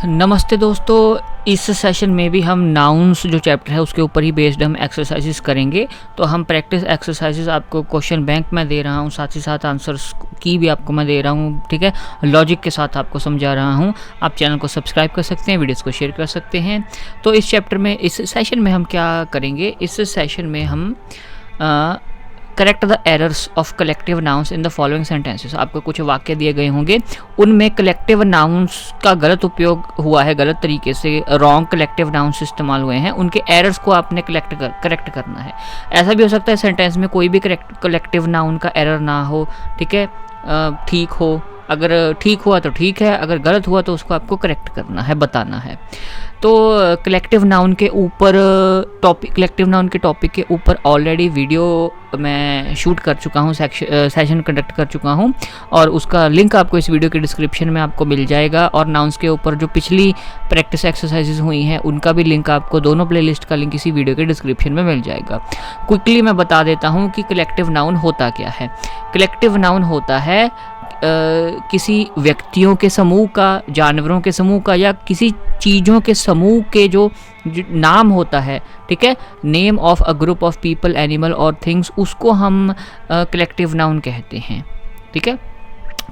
नमस्ते दोस्तों, इस सेशन में भी हम नाउन्स जो चैप्टर है उसके ऊपर ही बेस्ड हम एक्सरसाइजेस करेंगे। तो हम प्रैक्टिस एक्सरसाइजेस आपको क्वेश्चन बैंक में दे रहा हूँ, साथ ही साथ आंसर्स की भी आपको मैं दे रहा हूँ, ठीक है। लॉजिक के साथ आपको समझा रहा हूँ। आप चैनल को सब्सक्राइब कर सकते हैं, वीडियोस को शेयर कर सकते हैं। तो इस चैप्टर में, इस सेशन में हम क्या करेंगे, इस सेशन में हम correct the errors of collective nouns in the following sentences. आपको कुछ वाक्य दिए गए होंगे, उनमें कलेक्टिव नाउन्स का गलत उपयोग हुआ है, गलत तरीके से रॉन्ग कलेक्टिव नाउन्स इस्तेमाल हुए हैं, उनके एरर्स को आपने करेक्ट करना है। ऐसा भी हो सकता है सेंटेंस में कोई भी कलेक्टिव नाउन का एरर ना हो, ठीक है, ठीक हो। अगर ठीक हुआ तो ठीक है, अगर गलत हुआ तो उसको आपको करेक्ट करना है, बताना है। तो कलेक्टिव नाउन के ऊपर कलेक्टिव नाउन के टॉपिक के ऊपर ऑलरेडी वीडियो मैं शूट कर चुका हूँ, सेशन कंडक्ट कर चुका हूँ, और उसका लिंक आपको इस वीडियो के डिस्क्रिप्शन में आपको मिल जाएगा। और नाउन्स के ऊपर जो पिछली प्रैक्टिस एक्सरसाइजेज हुई हैं उनका भी लिंक आपको, दोनों प्लेलिस्ट का लिंक इसी वीडियो के डिस्क्रिप्शन में मिल जाएगा। क्विकली मैं बता देता हूँ कि कलेक्टिव नाउन होता क्या है। कलेक्टिव नाउन होता है किसी व्यक्तियों के समूह का, जानवरों के समूह का, या किसी चीज़ों के समूह के जो नाम होता है, ठीक है, name of a group of people, animal और थिंग्स, उसको हम कलेक्टिव नाउन कहते हैं, ठीक है।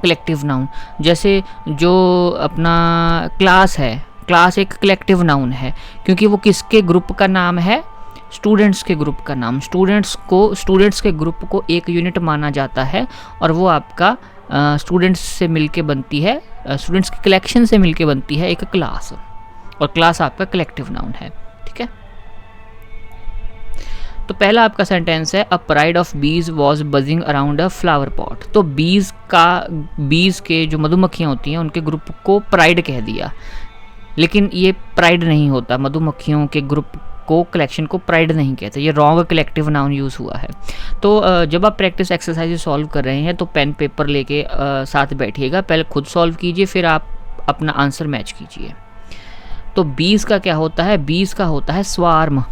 कलेक्टिव नाउन जैसे जो अपना क्लास है, क्लास एक कलेक्टिव नाउन है, क्योंकि वो किसके ग्रुप का नाम है, स्टूडेंट्स के ग्रुप का नाम। स्टूडेंट्स के ग्रुप को एक यूनिट माना जाता है, और वो आपका स्टूडेंट्स से मिलके बनती है, स्टूडेंट्स की कलेक्शन से मिलके बनती है एक क्लास, और क्लास आपका कलेक्टिव नाउन है, ठीक है। तो पहला आपका सेंटेंस है, अ प्राइड ऑफ बीज was buzzing around a flower pot. तो बीज के जो मधुमक्खियाँ होती हैं उनके ग्रुप को प्राइड कह दिया, लेकिन ये प्राइड नहीं होता, मधुमक्खियों के ग्रुप को, कलेक्शन को प्राइड नहीं कहते, ये रॉन्ग कलेक्टिव नाउन यूज़ हुआ है। तो जब आप प्रैक्टिस एक्सरसाइज सॉल्व कर रहे हैं तो पेन पेपर लेके साथ बैठिएगा, पहले खुद सॉल्व कीजिए, फिर आप अपना आंसर मैच कीजिए। तो बीज का क्या होता है, बीज का होता है स्वार्म,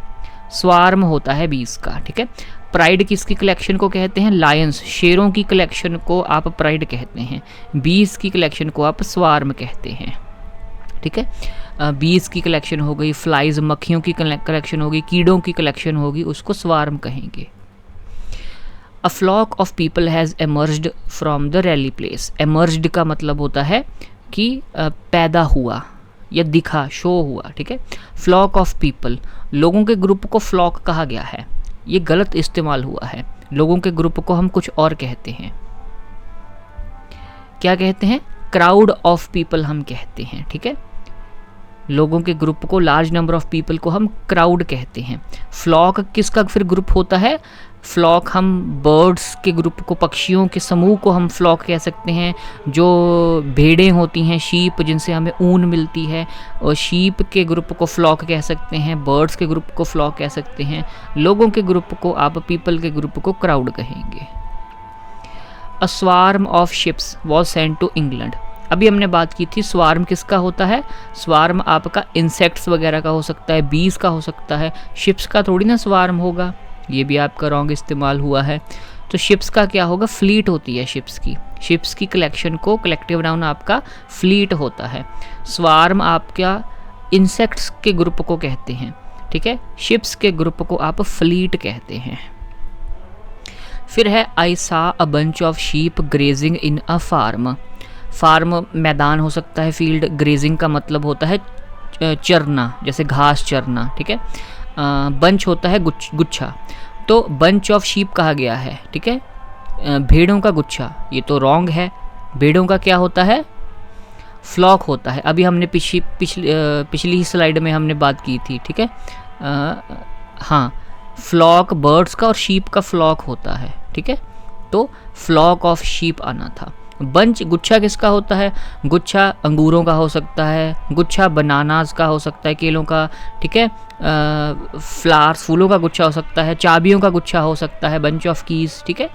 स्वार्म होता है बीज का, ठीक है। प्राइड किसकी कलेक्शन को कहते हैं, लायंस, शेरों की कलेक्शन को आप प्राइड कहते हैं, बीज की कलेक्शन को आप स्वार्म कहते हैं, ठीक है। बीज की कलेक्शन हो गई, फ्लाइज मक्खियों की कलेक्शन होगी, कीड़ों की कलेक्शन होगी, उसको स्वार्म कहेंगे। A flock of people has emerged from the rally place. Emerged का मतलब होता है कि पैदा हुआ या दिखा, शो हुआ, ठीक है। फ्लॉक ऑफ पीपल, लोगों के ग्रुप को फ्लॉक कहा गया है, ये गलत इस्तेमाल हुआ है। लोगों के ग्रुप को हम कुछ और कहते हैं, क्या कहते हैं, क्राउड ऑफ पीपल हम कहते हैं, ठीक है। लोगों के ग्रुप को, लार्ज नंबर ऑफ पीपल को हम क्राउड कहते हैं। फ्लॉक किसका फिर ग्रुप होता है, फ्लॉक हम बर्ड्स के ग्रुप को, पक्षियों के समूह को हम फ्लॉक कह सकते हैं। जो भेड़ें होती हैं, शीप, जिनसे हमें ऊन मिलती है, और शीप के ग्रुप को फ्लॉक कह सकते हैं, बर्ड्स के ग्रुप को फ्लॉक कह सकते हैं। लोगों के ग्रुप को आप, पीपल के ग्रुप को क्राउड कहेंगे। A swarm of ships was sent to England. अभी हमने बात की थी स्वार्म किसका होता है, स्वार्म आपका इंसेक्ट्स वगैरह का हो सकता है, बीज का हो सकता है, शिप्स का थोड़ी ना स्वार्म होगा, ये भी आपका रॉन्ग इस्तेमाल हुआ है। तो शिप्स का क्या होगा, फ्लीट होती है शिप्स की कलेक्शन को, कलेक्टिव नाउन आपका फ्लीट होता है। स्वार्म आपका इंसेक्ट्स के ग्रुप को कहते हैं, ठीक है, शिप्स के ग्रुप को आप फ्लीट कहते हैं। फिर है, I saw a bunch of sheep grazing in a farm. Farm मैदान हो सकता है, फील्ड, ग्रेजिंग का मतलब होता है चरना, जैसे घास चरना, ठीक है। बंच होता है गुच्छा, तो बंच ऑफ शीप कहा गया है, ठीक है, भेड़ों का गुच्छा, ये तो रॉन्ग है। भेड़ों का क्या होता है, फ्लॉक होता है। अभी हमने पिछली स्लाइड में हमने बात की थी, ठीक है। हाँ, फ्लॉक बर्ड्स का और शीप का फ्लॉक होता है, ठीक है, तो फ्लॉक ऑफ शीप आना था। बंच, गुच्छा किसका होता है, गुच्छा अंगूरों का हो सकता है, गुच्छा बनानास का हो सकता है, केलों का, ठीक है, फ्लावर्स, फूलों का गुच्छा हो सकता है, चाबियों का गुच्छा हो सकता है, बंच ऑफ कीज, ठीक है।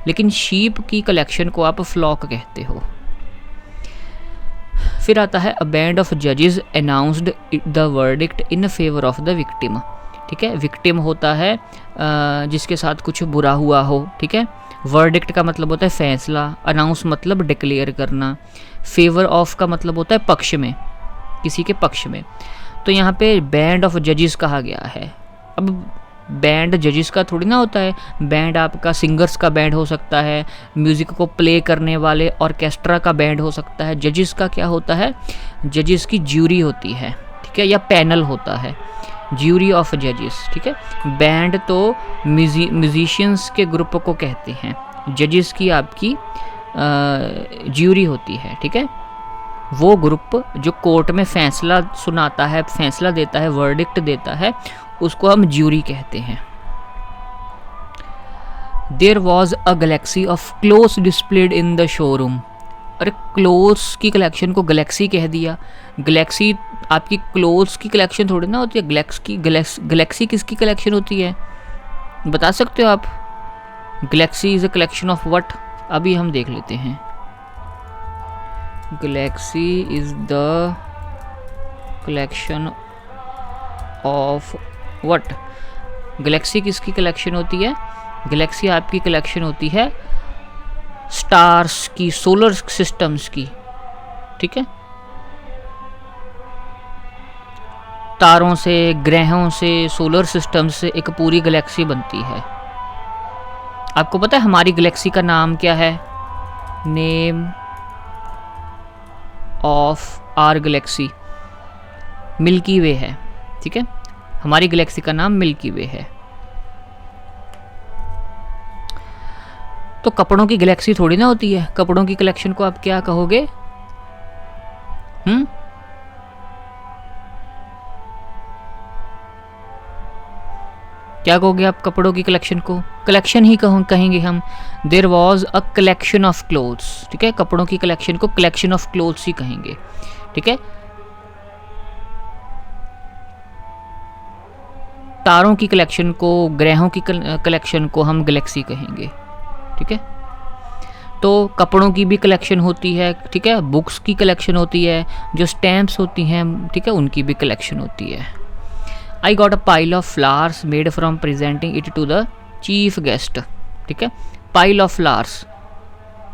लेकिन शीप की कलेक्शन को आप फ्लॉक कहते हो। फिर आता है, अ बैंड ऑफ जजेस announced the verdict in favour of the victim, ठीक है। विक्टिम होता है जिसके साथ कुछ बुरा हुआ हो, ठीक है। वर्डिक्ट का मतलब होता है फैसला, अनाउंस मतलब डिक्लेयर करना, फेवर ऑफ का मतलब होता है पक्ष में, किसी के पक्ष में। तो यहाँ पे बैंड ऑफ जजेस कहा गया है। अब बैंड जजेस का थोड़ी ना होता है, बैंड आपका सिंगर्स का बैंड हो सकता है, म्यूज़िक को प्ले करने वाले ऑर्केस्ट्रा का बैंड हो सकता है। जजेस का क्या होता है, जजेस की ज्यूरी होती है, ठीक है, या पैनल होता है, ज्यूरी ऑफ जजेस, ठीक है। बैंड तो म्यूजिशियंस के ग्रुप को कहते हैं, जजेस की आपकी ज्यूरी होती है, ठीक है। वो ग्रुप जो कोर्ट में फैसला सुनाता है, फैसला देता है, वर्डिक्ट देता है, उसको हम ज्यूरी कहते हैं। There was a galaxy of clothes displayed in the showroom. अरे क्लोथ्स की कलेक्शन को गैलेक्सी कह दिया। गैलेक्सी आपकी क्लोथ्स की कलेक्शन थोड़ी ना होती है। गैलेक्सी किसकी कलेक्शन होती है, बता सकते हो आप? Galaxy is a collection of what? अभी हम देख लेते हैं। Galaxy is the collection of what? Galaxy किसकी कलेक्शन होती है? गैलेक्सी आपकी कलेक्शन होती है स्टार्स की, सोलर सिस्टम्स की, ठीक है। तारों से, ग्रहों से, सोलर सिस्टम से एक पूरी गैलेक्सी बनती है। आपको पता है हमारी गैलेक्सी का नाम क्या है? Name of our galaxy Milky Way है, ठीक है। हमारी गैलेक्सी का नाम मिल्की वे है। तो कपड़ों की गैलेक्सी थोड़ी ना होती है। कपड़ों की कलेक्शन को आप क्या कहोगे? क्या कहोगे आप कपड़ों की कलेक्शन को? कलेक्शन ही कहेंगे हम। There was a collection of clothes, ठीक है। कपड़ों की कलेक्शन को कलेक्शन ऑफ क्लोथ्स ही कहेंगे, ठीक है। तारों की कलेक्शन को, ग्रहों की कलेक्शन को हम गैलेक्सी कहेंगे, ठीक है। तो कपड़ों की भी कलेक्शन होती है, ठीक है। बुक्स की कलेक्शन होती है, जो स्टैम्प्स होती हैं, ठीक है, उनकी भी कलेक्शन होती है। I got a pile of flowers made from presenting it to the chief guest, ठीक है। पाइल ऑफ फ्लावर्स,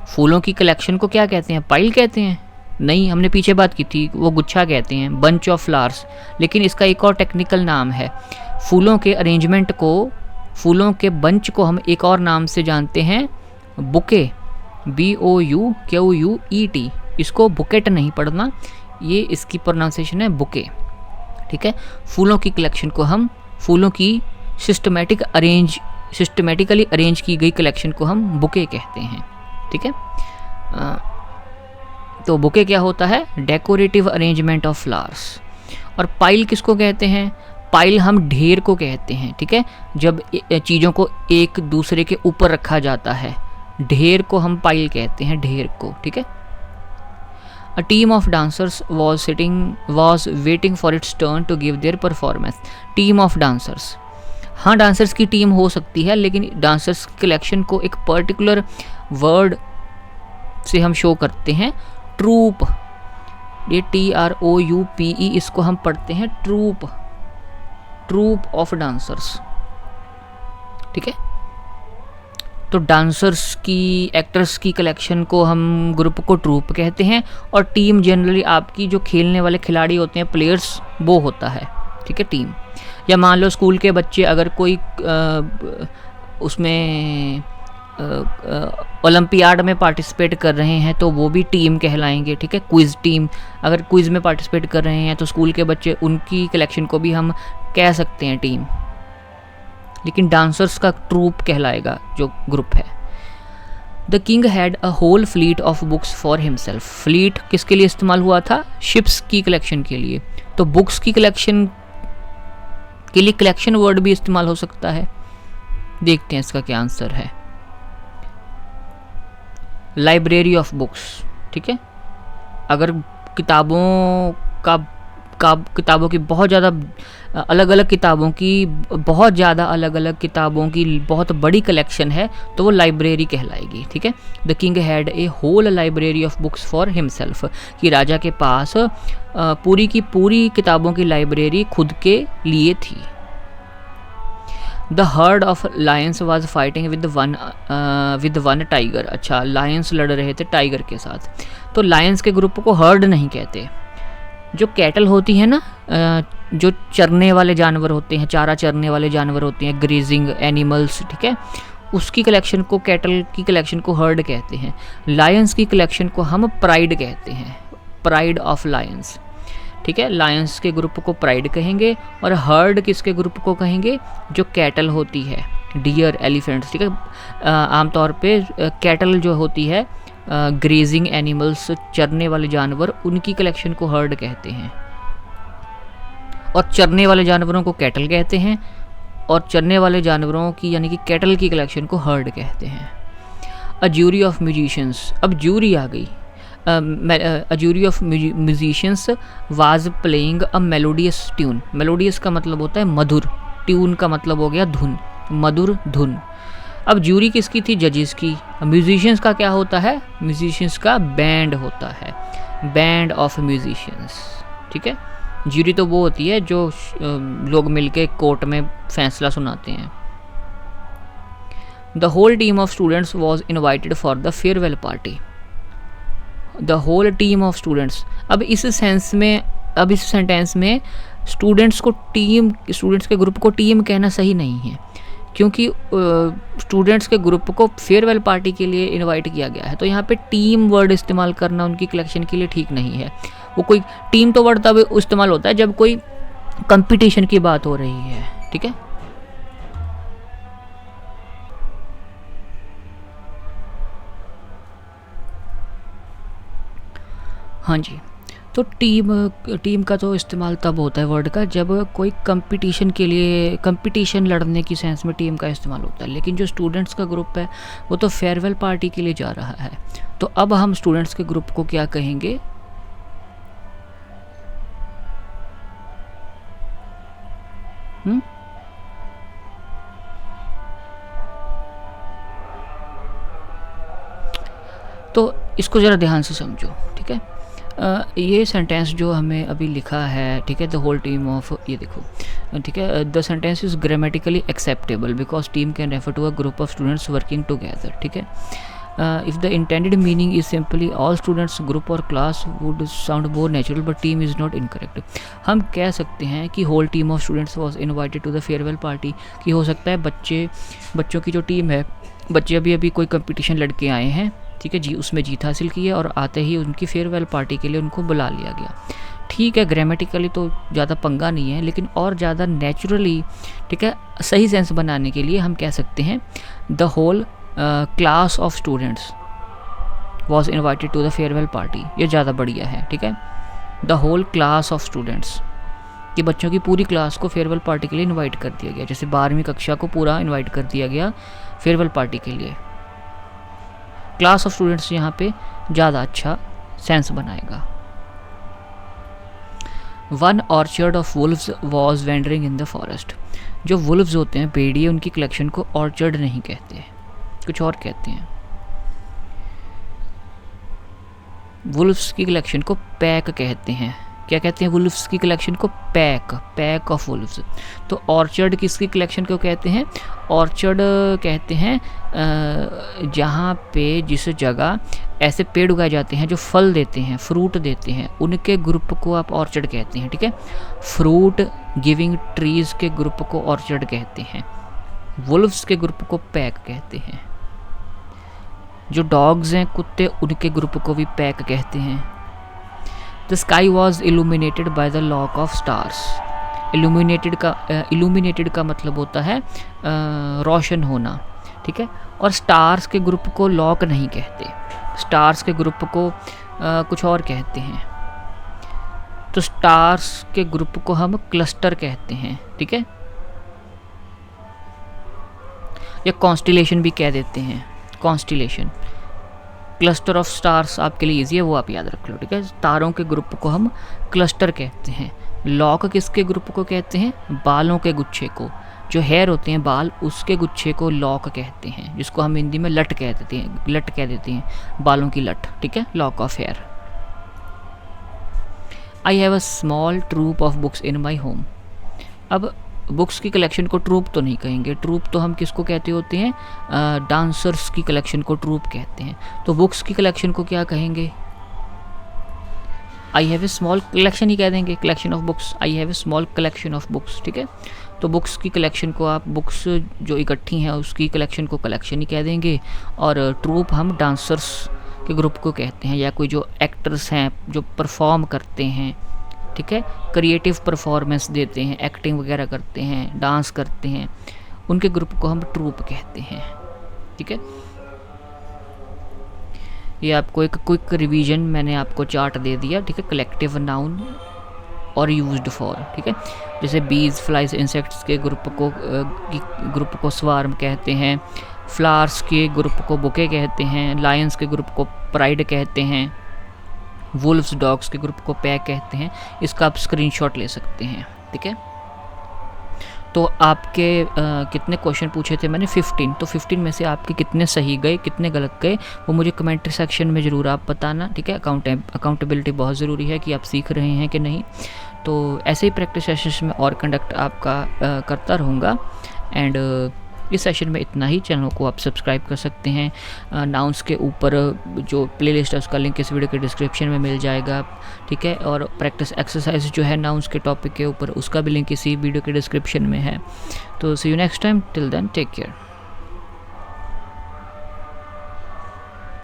फूलों की कलेक्शन को क्या कहते हैं? पाइल कहते हैं? नहीं, हमने पीछे बात की थी, वो गुच्छा कहते हैं, बंच ऑफ फ्लावर्स। लेकिन इसका एक और टेक्निकल नाम है। फूलों के अरेंजमेंट को, फूलों के बंच को हम एक और नाम से जानते हैं, बुके, BOUQUET। इसको बुकेट नहीं पढ़ना, ये इसकी प्रोनाउंसिएशन है बुके, ठीक है। फूलों की कलेक्शन को हम, फूलों की सिस्टमेटिकली अरेंज की गई कलेक्शन को हम बुके कहते हैं, ठीक है। तो बुके क्या होता है? Decorative arrangement of flowers. और पाइल किसको कहते हैं? पाइल हम ढेर को कहते हैं, ठीक है। जब चीज़ों को एक दूसरे के ऊपर रखा जाता है, ढेर को हम पाइल कहते हैं, ढेर को, ठीक है। A team of dancers was waiting for its turn to give their performance. Team of dancers, हाँ डांसर्स की टीम हो सकती है, लेकिन डांसर्स की कलेक्शन को एक पर्टिकुलर वर्ड से हम शो करते हैं, ट्रूप। ये TROUPE, इसको हम पढ़ते हैं ट्रूप, ट्रूप ऑफ डांसर्स, ठीक है। तो डांसर्स की, एक्टर्स की कलेक्शन को हम, ग्रुप को ट्रूप कहते हैं। और टीम जनरली आपकी जो खेलने वाले खिलाड़ी होते हैं, प्लेयर्स, वो होता है, ठीक है, टीम। या मान लो स्कूल के बच्चे अगर कोई उसमें ओलंपियाड में पार्टिसिपेट कर रहे हैं तो वो भी टीम कहलाएंगे, ठीक है। क्विज़ टीम, अगर क्विज़ में पार्टिसिपेट कर रहे हैं तो स्कूल के बच्चे, उनकी कलेक्शन को भी हम कह सकते हैं टीम। लेकिन डांसर्स का ट्रूप कहलाएगा जो ग्रुप है। The king had a whole fleet of books for himself. Fleet किसके लिए इस्तेमाल हुआ था? शिप्स की कलेक्शन के लिए। तो बुक्स की कलेक्शन के लिए कलेक्शन वर्ड भी इस्तेमाल हो सकता है। देखते हैं इसका क्या आंसर है। लाइब्रेरी ऑफ बुक्स, ठीक है। अगर किताबों की बहुत ज़्यादा अलग अलग किताबों की बहुत बड़ी कलेक्शन है तो वो लाइब्रेरी कहलाएगी, ठीक है। The king had a whole library of books for himself, कि राजा के पास पूरी की पूरी किताबों की लाइब्रेरी खुद के लिए थी। The heard of Lions was fighting with one tiger. अच्छा, लायंस लड़ रहे थे टाइगर के साथ। तो लायंस के ग्रुप को हर्ड नहीं कहते, जो कैटल होती है ना, जो चरने वाले जानवर होते हैं, चारा चरने वाले जानवर होते हैं, ग्रेजिंग एनिमल्स, ठीक है, उसकी कलेक्शन को, कैटल की कलेक्शन को हर्ड कहते हैं। लायंस की कलेक्शन को हम प्राइड कहते हैं, प्राइड ऑफ लायंस, ठीक है। लायंस के ग्रुप को प्राइड कहेंगे और हर्ड किसके ग्रुप को कहेंगे, जो कैटल होती है, डियर, एलिफेंट्स, ठीक है। आमतौर पे कैटल जो होती है, ग्रेजिंग एनिमल्स, चरने वाले जानवर, उनकी कलेक्शन को हर्ड कहते हैं और चरने वाले जानवरों को कैटल कहते हैं और चरने वाले जानवरों की यानी कि कैटल की कलेक्शन को हर्ड कहते हैं। अ ज्यूरी ऑफ म्यूजिशियंस, अब ज्यूरी आ गई। A jury of musicians was playing a melodious tune. Melodious का मतलब होता है मधुर, ट्यून का मतलब हो गया धुन, मधुर धुन। अब ज्यूरी किसकी थी, जजेस की। म्यूजिशियंस का क्या होता है, म्यूजिशियंस का बैंड होता है, बैंड ऑफ म्यूजिशियंस, ठीक है। ज्यूरी तो वो होती है जो लोग मिलके कोर्ट में फैसला सुनाते हैं। The whole team of students was invited for the farewell party. The whole team of students, अब इस सेंस में, अब इस सेंटेंस में स्टूडेंट्स को टीम, स्टूडेंट्स के ग्रुप को टीम कहना सही नहीं है, क्योंकि स्टूडेंट्स के ग्रुप को फेयरवेल पार्टी के लिए इनवाइट किया गया है। तो यहाँ पे टीम वर्ड इस्तेमाल करना उनकी कलेक्शन के लिए ठीक नहीं है। वो कोई टीम तो वर्ड तब इस्तेमाल होता है जब कोई कंपटीशन की बात हो रही है, ठीक है। हाँ जी, तो टीम का तो इस्तेमाल तब होता है वर्ड का जब कोई कंपटीशन के लिए, कंपटीशन लड़ने की सेंस में टीम का इस्तेमाल होता है। लेकिन जो स्टूडेंट्स का ग्रुप है वो तो फेयरवेल पार्टी के लिए जा रहा है। तो अब हम स्टूडेंट्स के ग्रुप को क्या कहेंगे, तो इसको ज़रा ध्यान से समझो, ठीक है। ये सेंटेंस जो हमें अभी लिखा है, ठीक है, द होल टीम ऑफ, ये देखो, ठीक है, the sentence is grammatically acceptable because team can refer to a group of students working together, ठीक है। If the intended meaning is simply all students, group और class would sound more natural, but team is not incorrect. हम कह सकते हैं कि whole team of students was invited to the farewell party, कि हो सकता है बच्चों की जो टीम है, बच्चे अभी कोई कंपटीशन लड़के आए हैं, ठीक है जी, उसमें जीत हासिल की है और आते ही उनकी फेयरवेल पार्टी के लिए उनको बुला लिया गया। ठीक है, ग्रामेटिकली तो ज़्यादा पंगा नहीं है, लेकिन और ज़्यादा नेचुरली, ठीक है, सही सेंस बनाने के लिए हम कह सकते हैं the whole class of students was invited to the farewell party. ये ज़्यादा बढ़िया है, ठीक है। The whole class of students, कि बच्चों की पूरी क्लास को फेयरवेल पार्टी के लिए इन्वाइट कर दिया गया, जैसे 12वीं कक्षा को पूरा इन्वाइट कर दिया गया फेयरवेल पार्टी के लिए। क्लास ऑफ स्टूडेंट्स यहाँ पे ज़्यादा अच्छा सेंस बनाएगा। One orchard of Wolves was wandering in the forest. जो वुल्व्स होते हैं, भेड़िए, उनकी कलेक्शन को ऑर्चर्ड नहीं कहते, कुछ और कहते हैं। वुल्व्स की कलेक्शन को पैक कहते हैं। क्या कहते हैं? वुल्व्स की कलेक्शन को पैक ऑफ वुल्व्स। तो ऑर्चर्ड किसकी कलेक्शन को कहते हैं? ऑर्चर्ड कहते हैं जहाँ पे, जिस जगह ऐसे पेड़ उगाए जाते हैं जो फल देते हैं, फ्रूट देते हैं, उनके ग्रुप को आप ऑर्चर्ड कहते हैं, ठीक है। फ्रूट गिविंग ट्रीज़ के ग्रुप को ऑर्चर्ड कहते हैं। वुल्व्स के ग्रुप को पैक कहते हैं। जो डॉग्स हैं, कुत्ते, उनके ग्रुप को भी पैक कहते हैं। The sky was illuminated by the lock of stars. Illuminated का मतलब होता है रोशन होना, ठीक है। और स्टार्स के ग्रुप को लॉक नहीं कहते, स्टार्स के ग्रुप को कुछ और कहते हैं। तो स्टार्स के ग्रुप को हम क्लस्टर कहते हैं, ठीक है, या कॉन्स्टिलेशन भी कह देते हैं। कॉन्स्टिलेशन, क्लस्टर ऑफ स्टार्स आपके लिए इजी है, वो आप याद रख लो, ठीक है। तारों के ग्रुप को हम क्लस्टर कहते हैं। लॉक किसके ग्रुप को कहते हैं? बालों के गुच्छे को, जो हेयर होते हैं, बाल, उसके गुच्छे को लॉक कहते हैं, जिसको हम हिंदी में लट कह देते हैं, बालों की लट, ठीक है, lock of hair. I have a small troop of books in my home. अब बुक्स की कलेक्शन को ट्रूप तो नहीं कहेंगे, ट्रूप तो हम किसको कहते होते हैं? डांसर्स की कलेक्शन को ट्रूप कहते हैं। तो बुक्स की कलेक्शन को क्या कहेंगे? I have a small collection ही कह देंगे, collection of books, I have a small collection of books, ठीक है। तो बुक्स की कलेक्शन को आप, बुक्स जो इकट्ठी हैं उसकी कलेक्शन को कलेक्शन ही कह देंगे। और ट्रूप हम डांसर्स के ग्रुप को कहते हैं, या कोई जो एक्टर्स हैं जो परफॉर्म करते हैं, ठीक है, क्रिएटिव परफॉर्मेंस देते हैं, एक्टिंग वगैरह करते हैं, डांस करते हैं, उनके ग्रुप को हम ट्रूप कहते हैं, ठीक है। ये आपको एक क्विक रिवीजन मैंने आपको चार्ट दे दिया, ठीक है, कलेक्टिव नाउन और यूज्ड फॉर, ठीक है। जैसे बीज, फ्लाइज, इंसेक्ट्स के ग्रुप को स्वार्म कहते हैं, फ्लावर्स के ग्रुप को बुके कहते हैं, लायंस के ग्रुप को प्राइड कहते हैं, वुल्फ्स, डॉग्स के ग्रुप को पैक कहते हैं। इसका आप स्क्रीनशॉट ले सकते हैं, ठीक है। तो आपके कितने क्वेश्चन पूछे थे मैंने? 15। तो 15 में से आपके कितने सही गए, कितने गलत गए, वो मुझे कमेंट्री सेक्शन में ज़रूर आप बताना, ठीक है। अकाउंटेबिलिटी बहुत ज़रूरी है कि आप सीख रहे हैं कि नहीं। तो ऐसे ही प्रैक्टिस सेशंस में और कंडक्ट आपका करता रहूँगा। एंड इस सेशन में इतना ही। चैनल को आप सब्सक्राइब कर सकते हैं। नाउन्स के ऊपर जो प्लेलिस्ट है उसका लिंक इस वीडियो के डिस्क्रिप्शन में मिल जाएगा, ठीक है। और प्रैक्टिस एक्सरसाइज जो है नाउन्स के टॉपिक के ऊपर, उसका भी लिंक इसी वीडियो के डिस्क्रिप्शन में है। तो see you next time, till then take care.